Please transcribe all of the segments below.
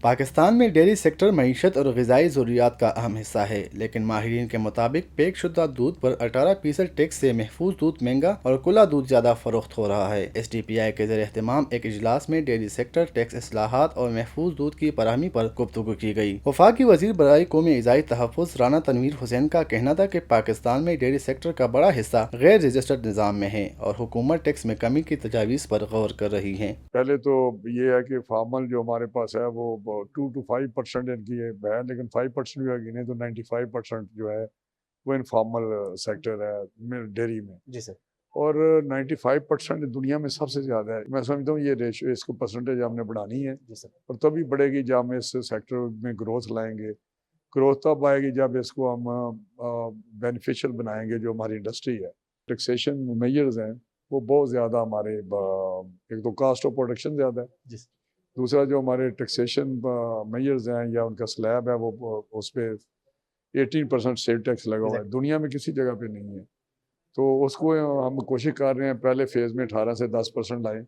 پاکستان میں dairy sector معیشت اور غذائی ضروریات کا اہم حصہ ہے، لیکن ماہرین کے مطابق پیک شدہ دودھ پر 18% ٹیکس سے محفوظ دودھ مہنگا اور کھلا دودھ زیادہ فروخت ہو رہا ہے۔ ایس ڈی پی آئی کے زیر اہتمام ایک اجلاس میں ڈیری سیکٹر ٹیکس اصلاحات اور محفوظ دودھ کی فراہمی پر گفتگو کی گئی۔ وفاقی وزیر برائے قومی غذائی تحفظ رانا تنویر حسین کا کہنا تھا کہ پاکستان میں ڈیری سیکٹر کا بڑا حصہ غیر رجسٹرڈ نظام میں ہے اور حکومت ٹیکس میں کمی کی تجاویز پر غور کر رہی ہے۔ پہلے تو یہ ہے کہ فارمل جو ہمارے پاس ہے وہ 2 to 5% ان کی ہے، لیکن 5% بھی گنے تو 95% جو ہے وہ انفارمل سیکٹر ہے ڈیری میں۔ جی سر۔ اور 95% دنیا میں سب سے زیادہ ہے۔ میں سمجھتا ہوں یہ ریشو، اس کو پرسنٹیج ہم نے بڑھانی ہے اور تبھی بڑھے گی جب ہم اس سیکٹر میں گروتھ لائیں گے۔ گروتھ تب آئے گی جب اس کو ہم بینیفیشل بنائیں گے جو ہماری انڈسٹری ہے۔ ٹیکسیشن میجرز ہیں وہ بہت زیادہ ہمارے، ایک تو کاسٹ آف پروڈکشن زیادہ ہے، دوسرا جو ہمارے ٹیکسیشن میجرز ہیں یا ان کا سلیب ہے وہ اس پہ 18% سیل ٹیکس لگا ہوا ہے، دنیا میں کسی جگہ پہ نہیں ہے۔ تو اس کو ہم کوشش کر رہے ہیں پہلے فیز میں 18 سے 10% لائیں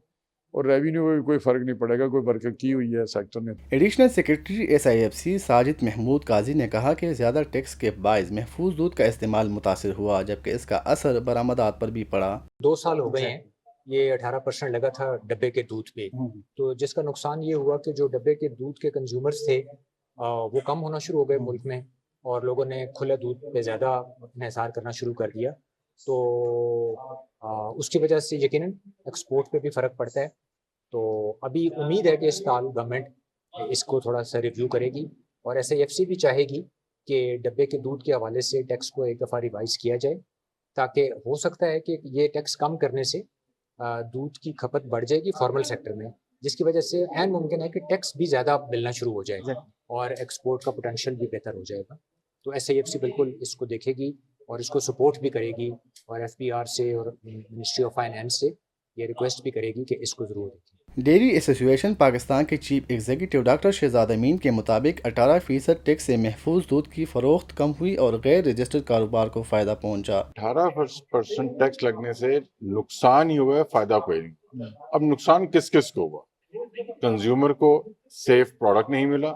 اور ریونیو میں بھی کوئی فرق نہیں پڑے گا، کوئی برکت کی ہوئی ہے سیکٹر نے۔ Additional secretary S I F C Sajid Mahmood Qazi نے کہا کہ زیادہ ٹیکس کے باعث محفوظ دودھ کا استعمال متاثر ہوا، جبکہ اس کا اثر برآمدات پر بھی پڑا۔ 2 سال ہو گئے ہیں یہ 18% لگا تھا ڈبے کے دودھ پہ، تو جس کا نقصان یہ ہوا کہ جو ڈبے کے دودھ کے کنزیومرز تھے وہ کم ہونا شروع ہو گئے ملک میں، اور لوگوں نے کھلے دودھ پہ زیادہ انحصار کرنا شروع کر دیا۔ تو اس کی وجہ سے یقیناً ایکسپورٹ پہ بھی فرق پڑتا ہے۔ تو ابھی امید ہے کہ اس سال گورنمنٹ اس کو تھوڑا سا ریویو کرے گی، اور ایس آئی ایف سی بھی چاہے گی کہ ڈبے کے دودھ کے حوالے سے ٹیکس کو ایک دفعہ ریوائز کیا جائے، تاکہ ہو سکتا ہے کہ یہ ٹیکس کم کرنے سے دودھ کی کھپت بڑھ جائے گی فارمل سیکٹر میں، جس کی وجہ سے عین ممکن ہے کہ ٹیکس بھی زیادہ ملنا شروع ہو جائے گا اور ایکسپورٹ کا پوٹینشیل بھی بہتر ہو جائے گا۔ تو ایس آئی ایف سی بالکل اس کو دیکھے گی اور اس کو سپورٹ بھی کرے گی، اور ایف پی آر سے اور منسٹری آف فائنانس سے یہ ریکویسٹ بھی کرے گی کہ اس کو ضرور دیکھیں۔ ڈیری ایسوسی ایشن پاکستان کے چیف ایگزیکٹو ڈاکٹر شہزاد امین کے مطابق 18% ٹیکس سے محفوظ دودھ کی فروخت کم ہوئی اور غیر رجسٹرڈ کاروبار کو فائدہ پہنچا۔ 18% ٹیکس لگنے سے نقصان ہی ہوا ہے، فائدہ کوئی نہیں۔ اب نقصان کس کس کو ہوا؟ کنزیومر کو سیف پروڈکٹ نہیں ملا،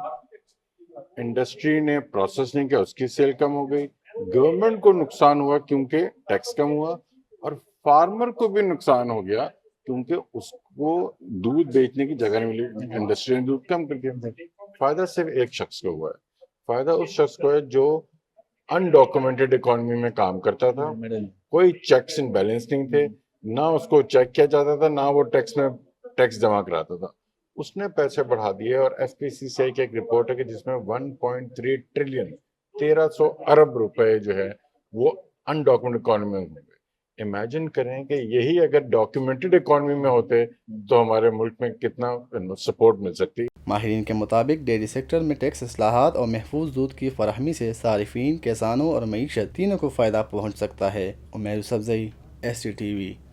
انڈسٹری نے پروسیس نہیں کیا، اس کی سیل کم ہو گئی، گورنمنٹ کو نقصان ہوا کیونکہ ٹیکس کم ہوا، اور فارمر کو بھی نقصان ہو گیا کیونکہ اس کو دودھ بیچنے کی جگہ نہیں ملی، انڈسٹری نے دودھ کم کر دیا۔ فائدہ صرف ایک شخص کو ہوا ہے، فائدہ اس شخص کو ہے جو انڈاکومنٹڈ اکانومی میں کام کرتا تھا، کوئی چیکس اینڈ بیلنس نہیں تھے، نہ اس کو چیک کیا جاتا تھا، نہ وہ ٹیکس میں ٹیکس جمع کراتا تھا۔ اس نے پیسے بڑھا دیے، اور ایف پی سی سی آئی کی ایک رپورٹ ہے کہ جس میں 1.3 ٹریلین 1300 ارب روپے جو ہے وہ انڈاکومنٹڈ اکانومی میں ہو گئے۔ امیجن کریں کہ یہی اگر ڈاکیومنٹڈ اکانومی میں ہوتے تو ہمارے ملک میں کتنا سپورٹ مل سکتی۔ ماہرین کے مطابق ڈیری سیکٹر میں ٹیکس اصلاحات اور محفوظ دودھ کی فراہمی سے صارفین، کسانوں اور معیشت تینوں کو فائدہ پہنچ سکتا ہے۔ Umair Yousafzai, S T T وی۔